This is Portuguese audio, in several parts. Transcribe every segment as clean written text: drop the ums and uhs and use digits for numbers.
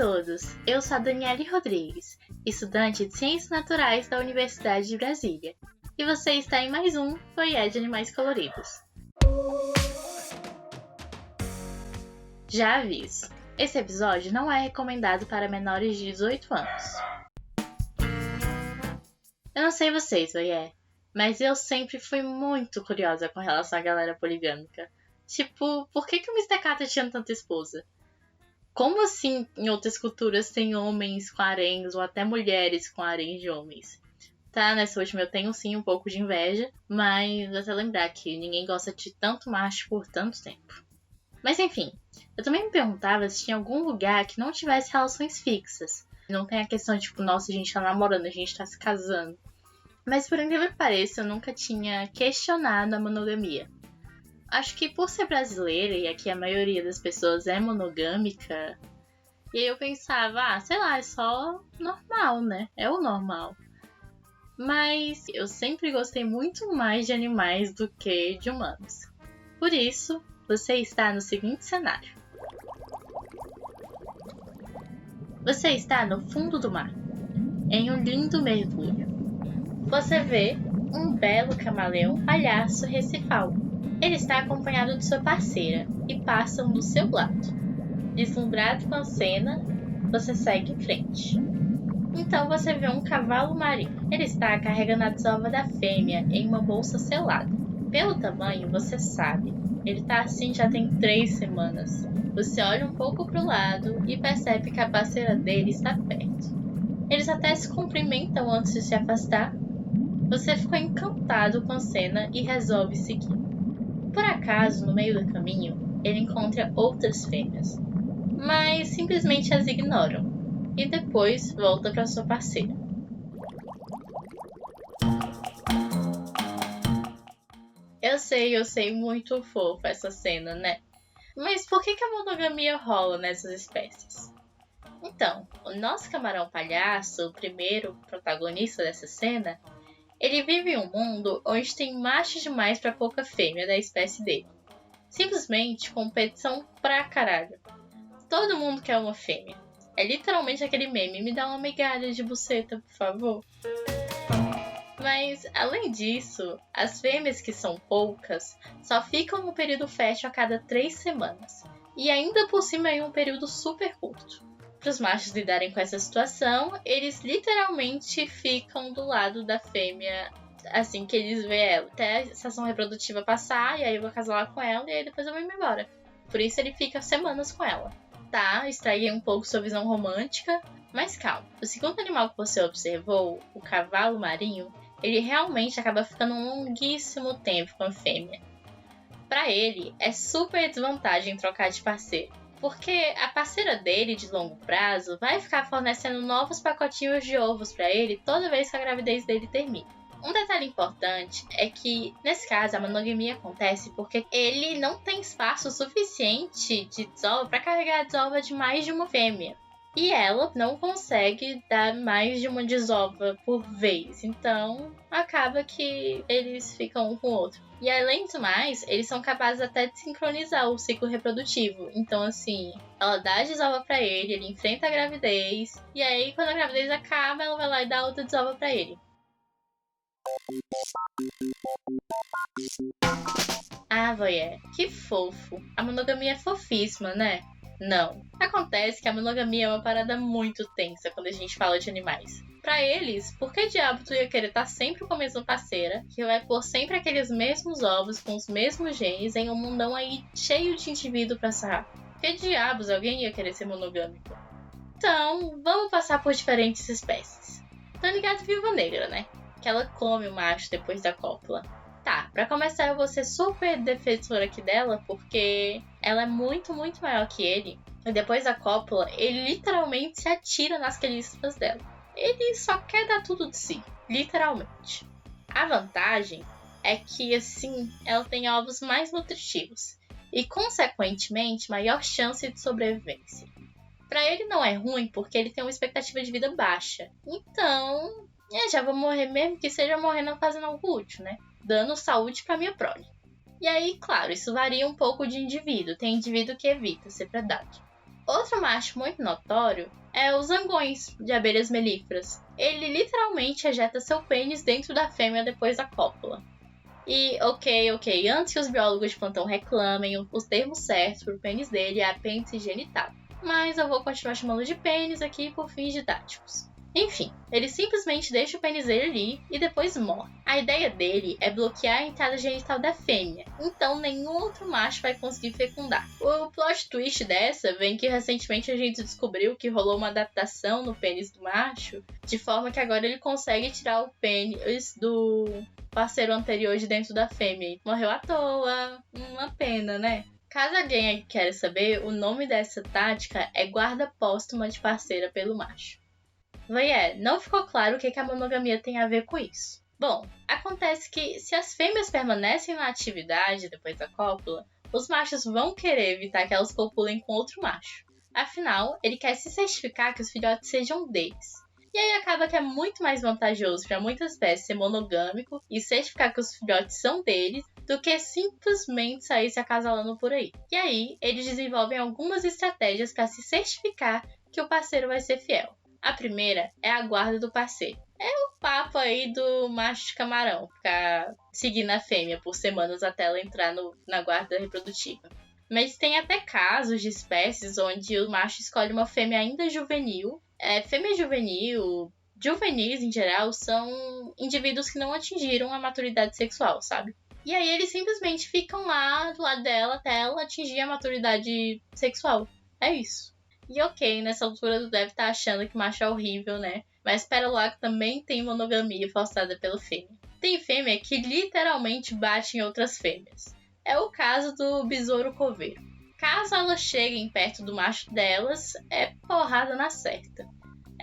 todos, eu sou a Daniele Rodrigues, estudante de Ciências Naturais da Universidade de Brasília, e você está em mais um Voyeur de Animais Coloridos. Já aviso, esse episódio não é recomendado para menores de 18 anos. Eu não sei vocês, Voyeur, mas eu sempre fui muito curiosa com relação à galera poligâmica. Tipo, por que o Mr. Catra tinha tanta esposa? Como assim em outras culturas tem homens com haréns ou até mulheres com haréns de homens? Tá, nessa última eu tenho sim um pouco de inveja, mas vou até lembrar que ninguém gosta de tanto macho por tanto tempo. Mas enfim, eu também me perguntava se tinha algum lugar que não tivesse relações fixas. Não tem a questão de tipo, nossa, a gente tá namorando, a gente tá se casando. Mas por incrível que pareça, eu nunca tinha questionado a monogamia. Acho que por ser brasileira e aqui a maioria das pessoas é monogâmica, e aí eu pensava, sei lá, é só normal, né? É o normal. Mas eu sempre gostei muito mais de animais do que de humanos. Por isso, você está no seguinte cenário. Você está no fundo do mar, em um lindo mergulho. Você vê um belo camaleão palhaço recifal. Ele está acompanhado de sua parceira e passam do seu lado. Deslumbrado com a cena, você segue em frente. Então você vê um cavalo marinho. Ele está carregando a desova da fêmea em uma bolsa selada. Pelo tamanho, você sabe. Ele está assim já tem 3 semanas. Você olha um pouco para o lado e percebe que a parceira dele está perto. Eles até se cumprimentam antes de se afastar. Você ficou encantado com a cena e resolve seguir. Por acaso, no meio do caminho, ele encontra outras fêmeas, mas simplesmente as ignoram e depois volta para sua parceira. Eu sei, muito fofa essa cena, né? Mas por que a monogamia rola nessas espécies? Então, o nosso camarão palhaço, o primeiro protagonista dessa cena, ele vive em um mundo onde tem machos demais pra pouca fêmea da espécie dele. Simplesmente competição pra caralho. Todo mundo quer uma fêmea. É literalmente aquele meme, me dá uma migalha de buceta, por favor. Mas, além disso, as fêmeas que são poucas só ficam no período fértil a cada 3 semanas. E ainda por cima é um período super curto. Para os machos lidarem com essa situação, eles literalmente ficam do lado da fêmea assim que eles veem ela. Até a estação reprodutiva passar, e aí eu vou casar com ela, e aí depois eu vou embora. Por isso ele fica semanas com ela. Tá, estraguei um pouco sua visão romântica, mas calma. O segundo animal que você observou, o cavalo marinho, ele realmente acaba ficando um longuíssimo tempo com a fêmea. Para ele, é super desvantagem trocar de parceiro. Porque a parceira dele de longo prazo vai ficar fornecendo novos pacotinhos de ovos para ele toda vez que a gravidez dele termina. Um detalhe importante é que, nesse caso, a monogamia acontece porque ele não tem espaço suficiente de desova para carregar a desova de mais de uma fêmea. E ela não consegue dar mais de uma desova por vez. Então, acaba que eles ficam um com o outro. E além do mais, eles são capazes até de sincronizar o ciclo reprodutivo. Então, assim, ela dá a desova pra ele enfrenta a gravidez. E aí, quando a gravidez acaba, ela vai lá e dá outra desova pra ele. Ah, voyeur, que fofo. A monogamia é fofíssima, né? Não. Acontece que a monogamia é uma parada muito tensa quando a gente fala de animais. Pra eles, por que diabo tu ia querer estar sempre com a mesma parceira, que vai pôr sempre aqueles mesmos ovos com os mesmos genes em um mundão aí cheio de indivíduo pra sarrar? Por que diabos alguém ia querer ser monogâmico? Então, vamos passar por diferentes espécies. Tá ligado Viúva Negra, né? Que ela come o macho depois da cópula. Tá, pra começar eu vou ser super defensora aqui dela, porque ela é muito, muito maior que ele. E depois da cópula, ele literalmente se atira nas quelíceras dela. Ele só quer dar tudo de si, literalmente. A vantagem é que, assim, ela tem ovos mais nutritivos. E, consequentemente, maior chance de sobrevivência. Pra ele não é ruim, porque ele tem uma expectativa de vida baixa. Então, já vou morrer mesmo que seja morrendo fazendo algo útil, né? Dando saúde pra minha prole. E aí, claro, isso varia um pouco de indivíduo. Tem indivíduo que evita ser predado. Outro macho muito notório é os zangões de abelhas melíferas. Ele literalmente ejeta seu pênis dentro da fêmea depois da cópula. E ok, antes que os biólogos de plantão reclamem, os termos certos pro pênis dele é apêndice genital. Mas eu vou continuar chamando de pênis aqui por fins didáticos. Enfim, ele simplesmente deixa o pênis dele ali e depois morre. A ideia dele é bloquear a entrada genital da fêmea, então nenhum outro macho vai conseguir fecundar. O plot twist dessa vem que recentemente a gente descobriu que rolou uma adaptação no pênis do macho, de forma que agora ele consegue tirar o pênis do parceiro anterior de dentro da fêmea. Morreu à toa, uma pena, né? Caso alguém queira saber, o nome dessa tática é guarda póstuma de parceira pelo macho. Não ficou claro o que a monogamia tem a ver com isso. Bom, acontece que se as fêmeas permanecem na atividade depois da cópula, os machos vão querer evitar que elas copulem com outro macho. Afinal, ele quer se certificar que os filhotes sejam deles. E aí acaba que é muito mais vantajoso para muitas espécies ser monogâmico e certificar que os filhotes são deles do que simplesmente sair se acasalando por aí. E aí, eles desenvolvem algumas estratégias para se certificar que o parceiro vai ser fiel. A primeira é a guarda do parceiro. É o papo aí do macho de camarão, ficar seguindo a fêmea por semanas até ela entrar na guarda reprodutiva. Mas tem até casos de espécies onde o macho escolhe uma fêmea ainda juvenil. Fêmea juvenil, juvenis em geral, são indivíduos que não atingiram a maturidade sexual, sabe? E aí eles simplesmente ficam lá do lado dela até ela atingir a maturidade sexual. É isso. E ok, nessa altura tu deve estar achando que macho é horrível, né? Mas espera lá que também tem monogamia forçada pela fêmea. Tem fêmea que literalmente bate em outras fêmeas. É o caso do besouro coveiro. Caso elas cheguem perto do macho delas, é porrada na certa.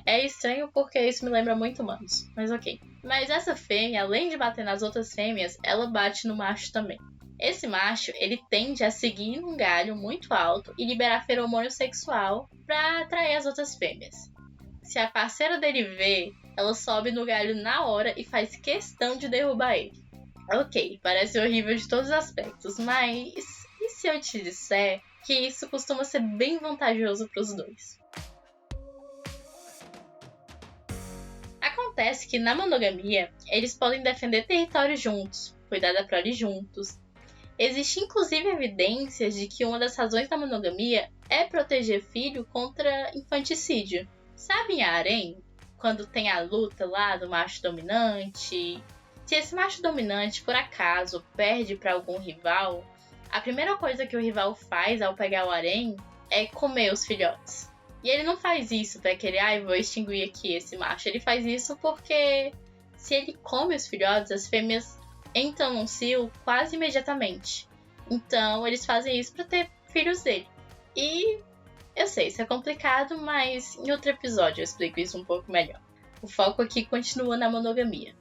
É estranho porque isso me lembra muito humanos, mas ok. Mas essa fêmea, além de bater nas outras fêmeas, ela bate no macho também. Esse macho, ele tende a seguir num galho muito alto e liberar feromônio sexual para atrair as outras fêmeas. Se a parceira dele vê, ela sobe no galho na hora e faz questão de derrubar ele. Ok, parece horrível de todos os aspectos, mas e se eu te disser que isso costuma ser bem vantajoso para os dois? Acontece que na monogamia, eles podem defender território juntos, cuidar da prole juntos. Existe inclusive evidências de que uma das razões da monogamia é proteger filho contra infanticídio. Sabe em harém, quando tem a luta lá do macho dominante? Se esse macho dominante, por acaso, perde para algum rival, a primeira coisa que o rival faz ao pegar o harém é comer os filhotes. E ele não faz isso pra querer, vou extinguir aqui esse macho. Ele faz isso porque se ele come os filhotes, as fêmeas entram num cio quase imediatamente. Então, eles fazem isso pra ter filhos dele. E eu sei, isso é complicado, mas em outro episódio eu explico isso um pouco melhor. O foco aqui continua na monogamia.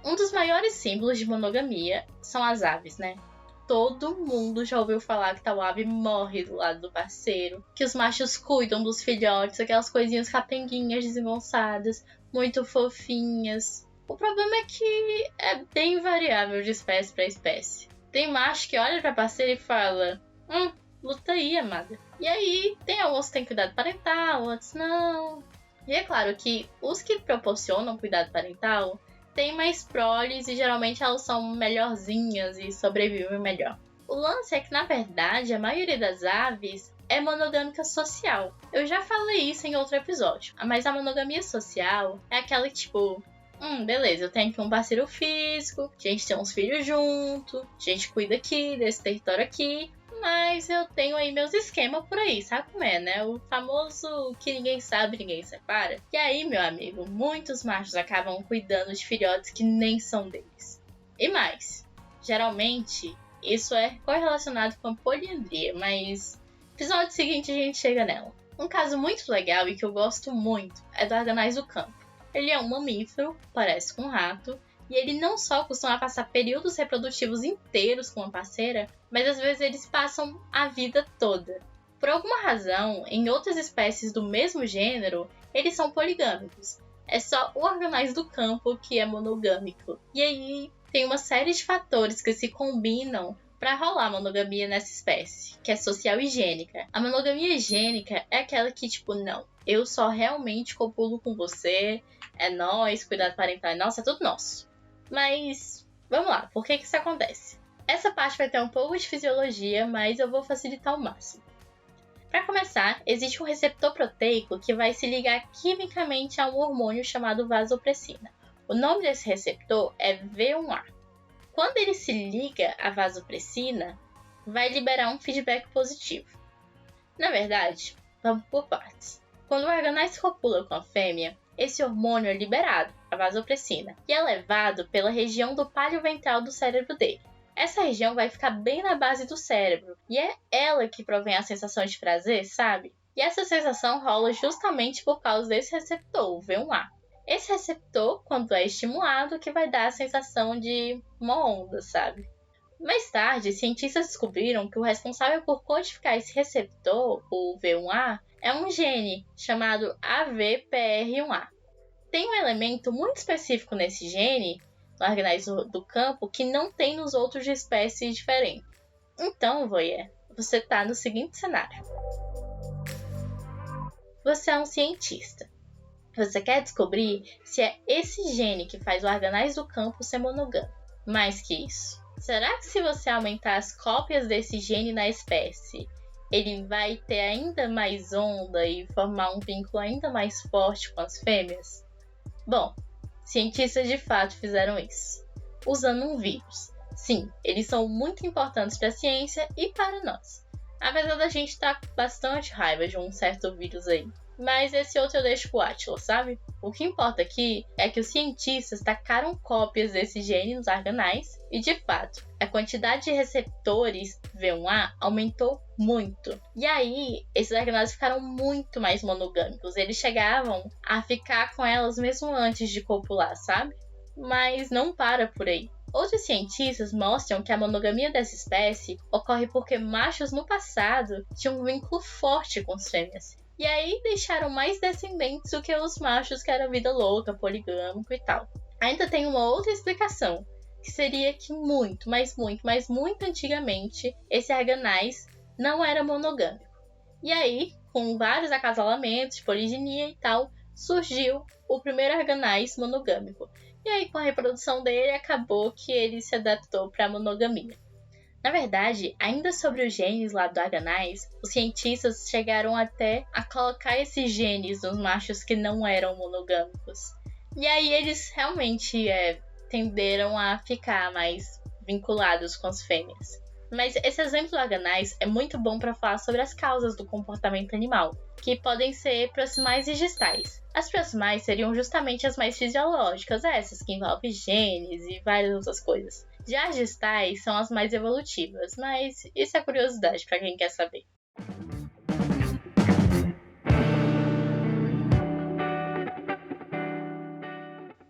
Um dos maiores símbolos de monogamia são as aves, né? Todo mundo já ouviu falar que tal ave morre do lado do parceiro, que os machos cuidam dos filhotes, aquelas coisinhas capenguinhas desengonçadas, muito fofinhas. O problema é que é bem variável de espécie para espécie. Tem macho que olha pra parceira e fala, luta aí, amada. E aí, tem alguns que têm cuidado parental, outros não. E é claro que os que proporcionam cuidado parental têm mais proles e geralmente elas são melhorzinhas e sobrevivem melhor. O lance é que, na verdade, a maioria das aves é monogâmica social. Eu já falei isso em outro episódio, mas a monogamia social é aquela que, tipo, beleza, eu tenho aqui um parceiro físico, a gente tem uns filhos junto, a gente cuida aqui desse território aqui, mas eu tenho aí meus esquemas por aí, sabe como é, né? O famoso que ninguém sabe, ninguém separa. E aí, meu amigo, muitos machos acabam cuidando de filhotes que nem são deles. E mais, geralmente, isso é correlacionado com a poliandria, mas no episódio seguinte a gente chega nela. Um caso muito legal e que eu gosto muito é do arganaz do campo. Ele é um mamífero, parece com um rato, e ele não só costuma passar períodos reprodutivos inteiros com uma parceira, mas às vezes eles passam a vida toda. Por alguma razão, em outras espécies do mesmo gênero, eles são poligâmicos. É só o arganaz do campo que é monogâmico. E aí tem uma série de fatores que se combinam para rolar monogamia nessa espécie, que é social higiênica. A monogamia higiênica é aquela que, tipo, não, eu só realmente copulo com você, é nós, cuidado parental é nosso, é tudo nosso. Mas, vamos lá, por que isso acontece? Essa parte vai ter um pouco de fisiologia, mas eu vou facilitar ao máximo. Para começar, existe um receptor proteico que vai se ligar quimicamente a um hormônio chamado vasopressina. O nome desse receptor é V1A. Quando ele se liga à vasopressina, vai liberar um feedback positivo. Na verdade, vamos por partes. Quando o arganaz copula com a fêmea, esse hormônio é liberado, a vasopressina, e é levado pela região do páleo ventral do cérebro dele. Essa região vai ficar bem na base do cérebro, e é ela que provém a sensação de prazer, sabe? E essa sensação rola justamente por causa desse receptor, o V1A. Esse receptor, quando é estimulado, que vai dar a sensação de uma onda, sabe? Mais tarde, cientistas descobriram que o responsável por codificar esse receptor, o V1A, é um gene chamado AVPR1A. Tem um elemento muito específico nesse gene, no arganaz do campo, que não tem nos outros de espécies diferentes. Então, voyeur, você está no seguinte cenário. Você é um cientista. Você quer descobrir se é esse gene que faz o arganaz do campo ser monogâmico. Mais que isso, será que se você aumentar as cópias desse gene na espécie, ele vai ter ainda mais onda e formar um vínculo ainda mais forte com as fêmeas? Bom, cientistas de fato fizeram isso, usando um vírus. Sim, eles são muito importantes para a ciência e para nós. Apesar da gente estar com bastante raiva de um certo vírus aí. Mas esse outro eu deixo pro Atlas, sabe? O que importa aqui é que os cientistas tacaram cópias desse gene nos arganais e, de fato, a quantidade de receptores V1A aumentou muito. E aí, esses arganais ficaram muito mais monogâmicos. Eles chegavam a ficar com elas mesmo antes de copular, sabe? Mas não para por aí. Outros cientistas mostram que a monogamia dessa espécie ocorre porque machos no passado tinham um vínculo forte com as fêmeas. E aí deixaram mais descendentes do que os machos que eram vida louca, poligâmico e tal. Ainda tem uma outra explicação, que seria que muito antigamente, esse arganaz não era monogâmico. E aí, com vários acasalamentos, poliginia e tal, surgiu o primeiro arganaz monogâmico. E aí, com a reprodução dele, acabou que ele se adaptou para a monogamia. Na verdade, ainda sobre os genes lá do arganaz, os cientistas chegaram até a colocar esses genes nos machos que não eram monogâmicos. E aí eles realmente tenderam a ficar mais vinculados com as fêmeas. Mas esse exemplo do arganaz é muito bom para falar sobre as causas do comportamento animal, que podem ser proximais e gestais. As proximais seriam justamente as mais fisiológicas, essas que envolvem genes e várias outras coisas. Já as gestais são as mais evolutivas, mas isso é curiosidade para quem quer saber.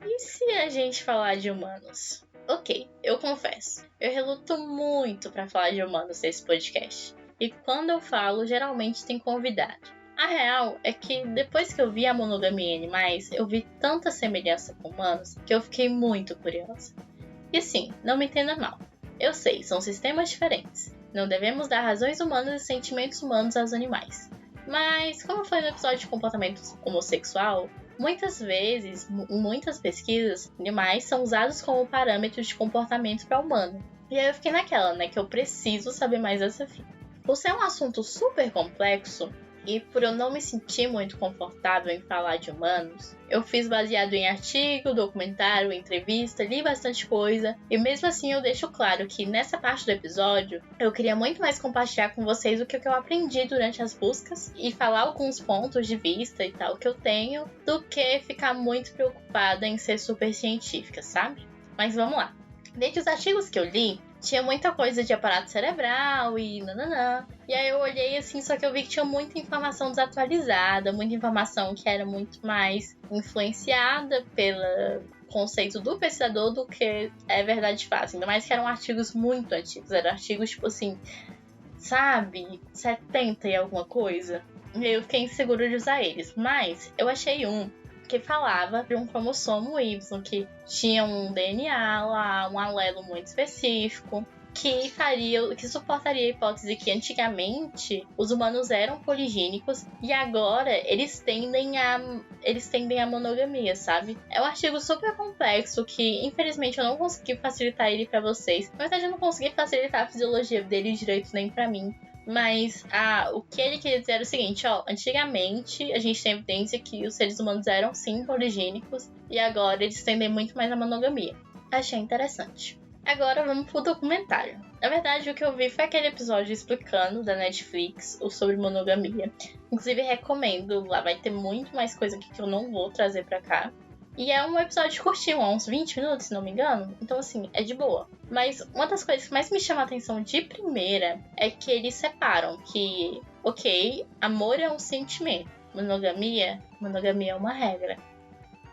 E se a gente falar de humanos? Ok, eu confesso, eu reluto muito para falar de humanos nesse podcast. E quando eu falo, geralmente tem convidado. A real é que depois que eu vi a monogamia em animais, eu vi tanta semelhança com humanos que eu fiquei muito curiosa. E sim, não me entenda mal. Eu sei, são sistemas diferentes. Não devemos dar razões humanas e sentimentos humanos aos animais. Mas, como foi no episódio de comportamento homossexual, muitas vezes, em muitas pesquisas, animais são usados como parâmetro de comportamento para humano. E aí eu fiquei naquela, que eu preciso saber mais dessa fita. Por ser um assunto super complexo, e por eu não me sentir muito confortável em falar de humanos, eu fiz baseado em artigo, documentário, entrevista, li bastante coisa, e mesmo assim eu deixo claro que nessa parte do episódio eu queria muito mais compartilhar com vocês o que eu aprendi durante as buscas e falar alguns pontos de vista e tal que eu tenho, do que ficar muito preocupada em ser super científica, sabe? Mas vamos lá. Dentre os artigos que eu li, tinha muita coisa de aparato cerebral e nananã. E aí eu olhei assim, só que eu vi que tinha muita informação desatualizada, muita informação que era muito mais influenciada pelo conceito do pesquisador do que é verdade fácil. Ainda mais que eram artigos muito antigos, eram artigos tipo assim, sabe, 70 e alguma coisa. E aí eu fiquei insegura de usar eles, mas eu achei um que falava de um cromossomo Y, que tinha um DNA lá, um alelo muito específico, que suportaria a hipótese que antigamente os humanos eram poligínicos e agora eles tendem a monogamia, sabe? É um artigo super complexo que, infelizmente, eu não consegui facilitar ele pra vocês. Na verdade, eu não consegui facilitar a fisiologia dele direito nem pra mim. Mas o que ele queria dizer era o seguinte, antigamente a gente tem evidência que os seres humanos eram sim poligínicos e agora eles tendem muito mais à monogamia. Achei interessante. Agora vamos pro documentário. Na verdade, o que eu vi foi aquele episódio explicando da Netflix sobre monogamia. Inclusive, recomendo, lá vai ter muito mais coisa aqui que eu não vou trazer pra cá. E é um episódio curtinho, uns 20 minutos, se não me engano. Então, assim, é de boa. Mas uma das coisas que mais me chama a atenção de primeira é que eles separam que, ok, amor é um sentimento. Monogamia é uma regra.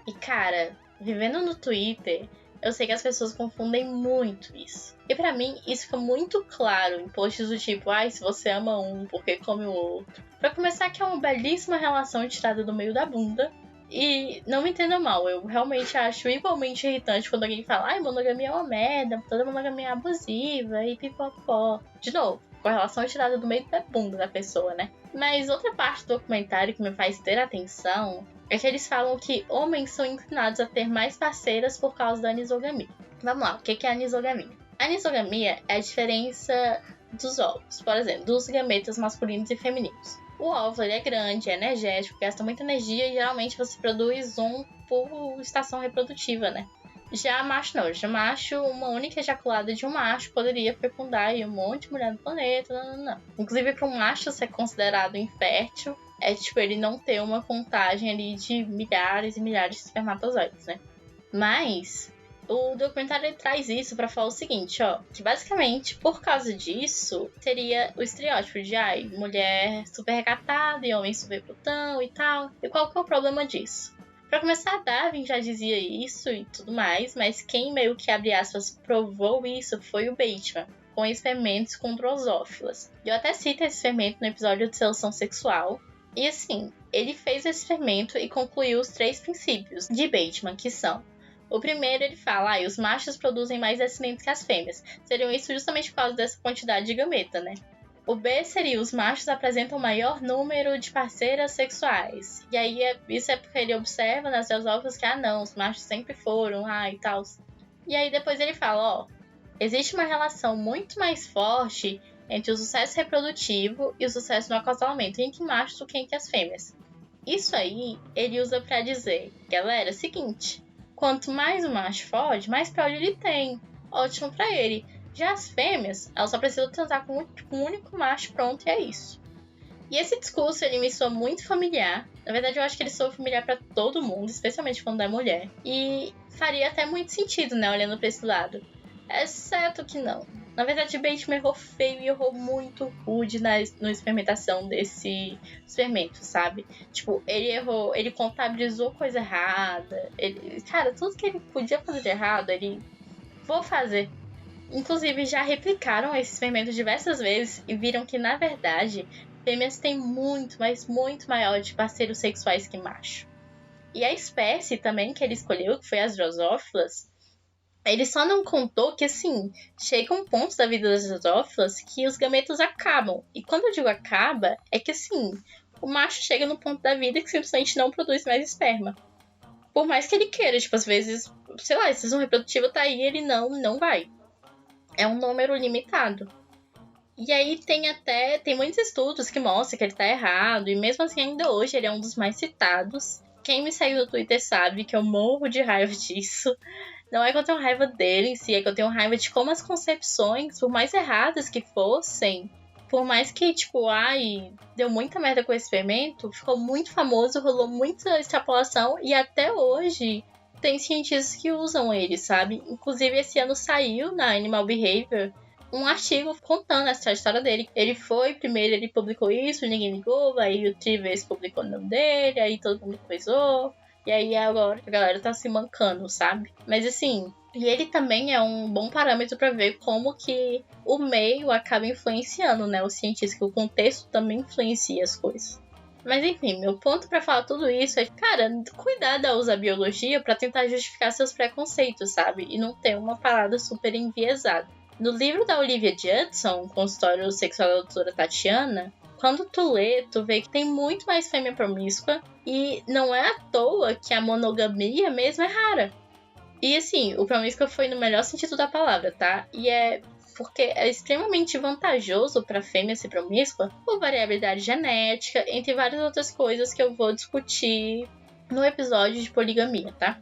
E, cara, vivendo no Twitter, eu sei que as pessoas confundem muito isso. E pra mim, isso fica muito claro em posts do tipo, se você ama um, por que come o outro? Pra começar, que é uma belíssima relação tirada do meio da bunda. E não me entenda mal, eu realmente acho igualmente irritante quando alguém fala monogamia é uma merda, toda monogamia é abusiva e pipopó. De novo, com a relação tirada do meio da bunda da pessoa, né? Mas outra parte do documentário que me faz ter atenção é que eles falam que homens são inclinados a ter mais parceiras por causa da anisogamia. Vamos lá, o que é a anisogamia? A anisogamia é a diferença dos óvulos, por exemplo, dos gametas masculinos e femininos. O óvulo ele é grande, é energético, gasta muita energia e geralmente você produz um por estação reprodutiva, né? Já macho não, já macho, uma única ejaculada de um macho poderia fecundar um monte de mulher no planeta, não. Inclusive, para um macho ser considerado infértil, é ele não ter uma contagem ali de milhares e milhares de espermatozoides, né? Mas o documentário traz isso pra falar o seguinte, que basicamente, por causa disso, teria o estereótipo de, mulher super recatada e homem super putão e tal. E qual que é o problema disso? Pra começar, Darwin já dizia isso e tudo mais, mas quem meio que, abre aspas, provou isso foi o Bateman, com experimentos com drosófilas. Eu até cito esse experimento no episódio de seleção sexual. E assim, ele fez esse experimento e concluiu os 3 princípios de Bateman, que são: o primeiro, ele fala, os machos produzem mais descendentes que as fêmeas. Seriam isso justamente por causa dessa quantidade de gameta, né? O B seria, os machos apresentam maior número de parceiras sexuais. E aí, isso é porque ele observa nas drosófilas que, não, os machos sempre foram, e tal. E aí, depois ele fala, existe uma relação muito mais forte entre o sucesso reprodutivo e o sucesso no acasalamento entre machos do que entre as fêmeas. Isso aí, ele usa pra dizer, galera, seguinte, quanto mais o macho fode, mais prole ele tem. Ótimo pra ele. Já as fêmeas, elas só precisam transar com um único macho, pronto, e é isso. E esse discurso, ele me soa muito familiar. Na verdade, eu acho que ele soa familiar pra todo mundo, especialmente quando é mulher. E faria até muito sentido, né, olhando pra esse lado. Exceto que não. Na verdade, Bateman errou feio e errou muito rude na experimentação desse experimento, sabe? Ele errou, ele contabilizou coisa errada. Cara, tudo que ele podia fazer de errado, vou fazer. Inclusive, já replicaram esse experimento diversas vezes e viram que, na verdade, fêmeas têm muito, mas muito maior de parceiros sexuais que macho. E a espécie também que ele escolheu, que foi as drosófilas, ele só não contou que, assim, chega um ponto da vida das drosófilas que os gametos acabam. E quando eu digo acaba, é que, assim, o macho chega no ponto da vida que simplesmente não produz mais esperma. Por mais que ele queira, às vezes, sei lá, a estação reprodutiva tá aí e ele não vai. É um número limitado. E aí tem muitos estudos que mostram que ele tá errado, e mesmo assim, ainda hoje, ele é um dos mais citados. Quem me segue no Twitter sabe que eu morro de raiva disso. Não é que eu tenho raiva dele em si, é que eu tenho raiva de como as concepções, por mais erradas que fossem, por mais que, deu muita merda com esse experimento, ficou muito famoso, rolou muita extrapolação, e até hoje tem cientistas que usam ele, sabe? Inclusive, esse ano saiu na Animal Behavior um artigo contando essa história dele. Primeiro ele publicou isso, ninguém ligou, aí o Trivers publicou o nome dele, aí todo mundo coisou. E aí agora a galera tá se mancando, sabe? Mas assim, e ele também é um bom parâmetro pra ver como que o meio acaba influenciando, né? O cientista, que o contexto também influencia as coisas. Mas enfim, meu ponto pra falar tudo isso é, cara, cuidar da usar biologia pra tentar justificar seus preconceitos, sabe? E não ter uma parada super enviesada. No livro da Olivia Judson, Consultório Sexual da Doutora Tatiana, quando tu lê, tu vê que tem muito mais fêmea promíscua e não é à toa que a monogamia mesmo é rara. E assim, o promíscua foi no melhor sentido da palavra, tá? E é porque é extremamente vantajoso para fêmea ser promíscua por variabilidade genética, entre várias outras coisas que eu vou discutir no episódio de poligamia, tá?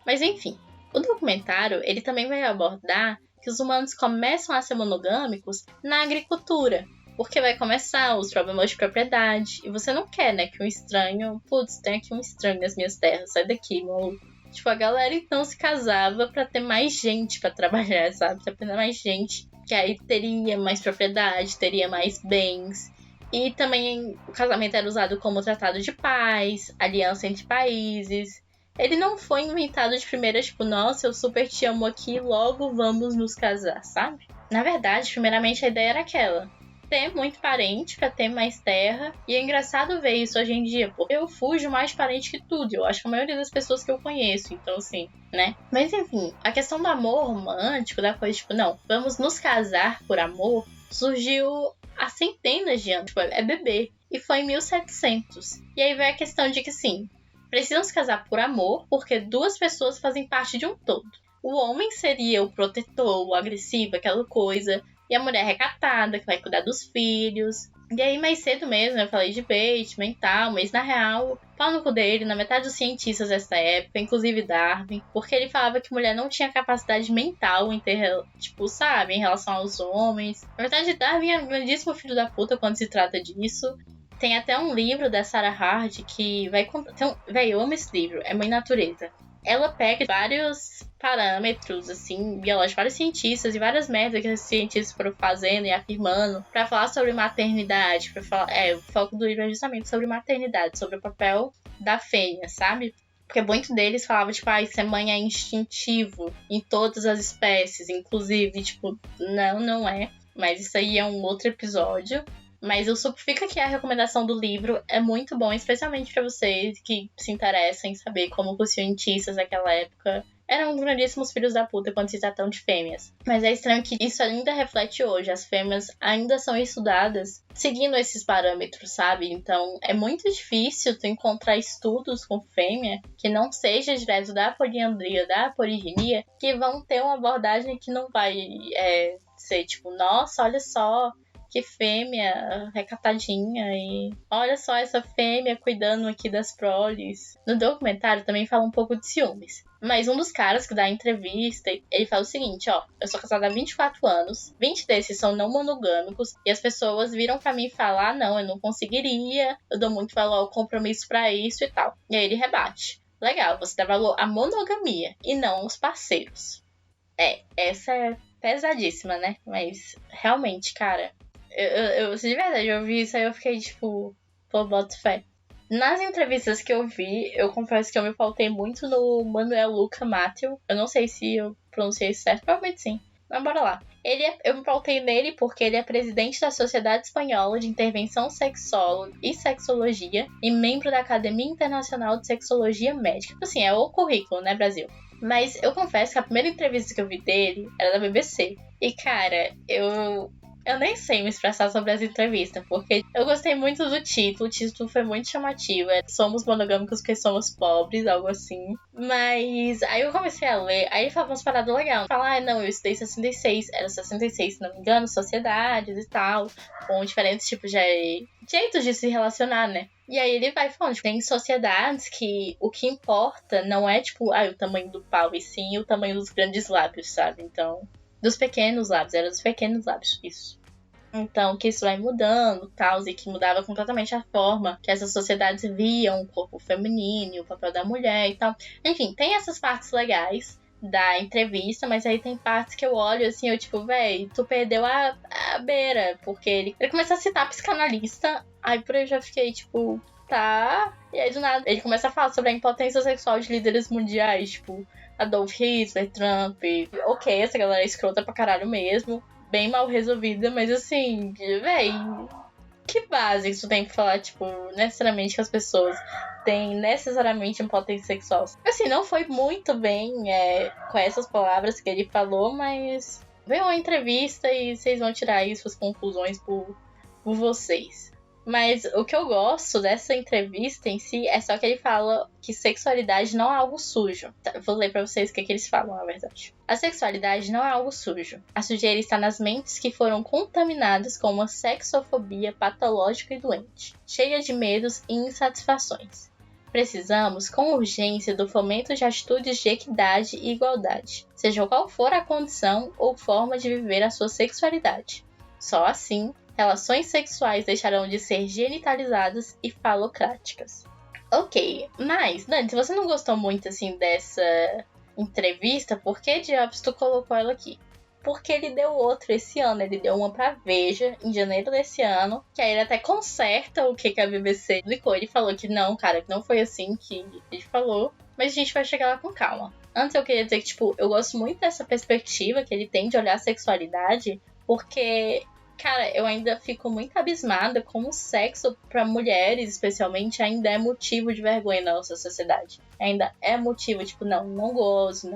Mas enfim, o documentário ele também vai abordar que os humanos começam a ser monogâmicos na agricultura, porque vai começar os problemas de propriedade, e você não quer, né, que um estranho, putz, tem aqui um estranho nas minhas terras, sai daqui, maluco. Tipo, a galera então se casava pra ter mais gente pra trabalhar, sabe? Pra ter mais gente, que aí teria mais propriedade, teria mais bens. E também o casamento era usado como tratado de paz, aliança entre países. Ele não foi inventado de primeira, tipo, nossa, eu super te amo aqui, logo vamos nos casar, sabe? Na verdade, primeiramente a ideia era aquela: ter muito parente pra ter mais terra. E é engraçado ver isso hoje em dia, porque eu fujo mais parente que tudo. Eu acho que a maioria das pessoas que eu conheço, então assim, né? Mas enfim, a questão do amor romântico, da coisa, tipo, não, vamos nos casar por amor, surgiu há centenas de anos, tipo, é bebê. E foi em 1700. E aí vem a questão de que, sim, precisam se casar por amor, porque duas pessoas fazem parte de um todo. O homem seria o protetor, o agressivo, aquela coisa, e a mulher recatada, que vai cuidar dos filhos. E aí, mais cedo mesmo, eu falei de Bateman e tal, mas na real, pau no cu dele, na metade dos cientistas dessa época, inclusive Darwin, porque ele falava que mulher não tinha capacidade mental em ter, tipo, sabe, em relação aos homens. Na verdade, Darwin é um grandíssimo filho da puta quando se trata disso. Tem até um livro da Sarah Hard que vai contar. Véi, eu amo esse livro, é Mãe Natureza. Ela pega vários parâmetros, assim, biológicos, vários cientistas e várias merdas que esses cientistas foram fazendo e afirmando pra falar sobre maternidade, pra falar, o foco do livro é justamente sobre maternidade, sobre o papel da fêmea, sabe? Porque muito deles falavam, tipo, ser mãe é instintivo em todas as espécies, inclusive, tipo, não é. Mas isso aí é um outro episódio. Mas eu super fico aqui a recomendação do livro, é muito bom, especialmente para vocês que se interessam em saber como os cientistas daquela época eram grandíssimos filhos da puta quando se tratam de fêmeas. Mas é estranho que isso ainda reflete hoje, as fêmeas ainda são estudadas seguindo esses parâmetros, sabe? Então é muito difícil tu encontrar estudos com fêmea que não seja direto da poliandria, da poliginia, que vão ter uma abordagem que não vai ser tipo, nossa, olha só, que fêmea recatadinha, e olha só essa fêmea cuidando aqui das proles. No documentário também fala um pouco de ciúmes. Mas um dos caras que dá a entrevista, ele fala o seguinte, ó, eu sou casada há 24 anos, 20 desses são não monogâmicos, e as pessoas viram pra mim falar, não, eu não conseguiria, eu dou muito valor ao compromisso pra isso e tal. E aí ele rebate. Legal, você dá valor à monogamia e não aos parceiros. Essa é pesadíssima, né? Mas realmente, cara, eu de verdade, eu vi isso aí, eu fiquei tipo, pô, boto fé. Nas entrevistas que eu vi, eu confesso que eu me pautei muito no Manuel Luca Mateu. Eu não sei se eu pronunciei isso certo, provavelmente sim. Mas bora lá. Eu me pautei nele porque ele é presidente da Sociedade Espanhola de Intervenção Sexóloga e Sexologia e membro da Academia Internacional de Sexologia Médica. Assim, é o currículo, né, Brasil? Mas eu confesso que a primeira entrevista que eu vi dele era da BBC. E, cara, eu nem sei me expressar sobre as entrevistas, porque eu gostei muito do título. O título foi muito chamativo. Somos monogâmicos porque somos pobres, algo assim. Mas aí eu comecei a ler, aí ele falava umas paradas legais. Falar, não, eu estudei 66, era 66, se não me engano, sociedades e tal, com diferentes tipos de jeitos de se relacionar, né? E aí ele vai falando, tipo, tem sociedades que o que importa não é, tipo, o tamanho do pau, e sim o tamanho dos grandes lábios, sabe? Então, dos pequenos lábios, era dos pequenos lábios, isso. Então, que isso vai mudando, tal, e que mudava completamente a forma que essas sociedades viam o corpo feminino, o papel da mulher e tal. Enfim, tem essas partes legais da entrevista, mas aí tem partes que eu olho assim, eu tipo, véi, tu perdeu a beira, porque ele começa a citar psicanalista, aí por aí eu já fiquei tipo, tá, e aí do nada ele começa a falar sobre a impotência sexual de líderes mundiais, tipo, Adolf Hitler, Trump, ok, essa galera é escrota pra caralho mesmo, bem mal resolvida, mas assim, véi, que base que tu tem que falar, tipo, necessariamente que as pessoas têm necessariamente impotência sexual? Assim, não foi muito bem com essas palavras que ele falou, mas Vejam uma entrevista e vocês vão tirar aí suas conclusões por vocês. Mas o que eu gosto dessa entrevista em si é só que ele fala que sexualidade não é algo sujo. Tá, vou ler pra vocês o que eles falam, na verdade. A sexualidade não é algo sujo. A sujeira está nas mentes que foram contaminadas com uma sexofobia patológica e doente, cheia de medos e insatisfações. Precisamos, com urgência, do fomento de atitudes de equidade e igualdade, seja qual for a condição ou forma de viver a sua sexualidade. Só assim, relações sexuais deixarão de ser genitalizadas e falocráticas. Ok, mas, Dani, se você não gostou muito, assim, dessa entrevista, por que diabos tu colocou ela aqui? Porque ele deu outro esse ano, ele deu uma pra Veja, em janeiro desse ano, que aí ele até conserta o que a BBC publicou. Ele falou que não, cara, que não foi assim que ele falou, mas a gente vai chegar lá com calma. Antes eu queria dizer que, tipo, eu gosto muito dessa perspectiva que ele tem de olhar a sexualidade, porque, cara, eu ainda fico muito abismada como o sexo pra mulheres, especialmente, ainda é motivo de vergonha na nossa sociedade. Ainda é motivo, tipo, não gosto,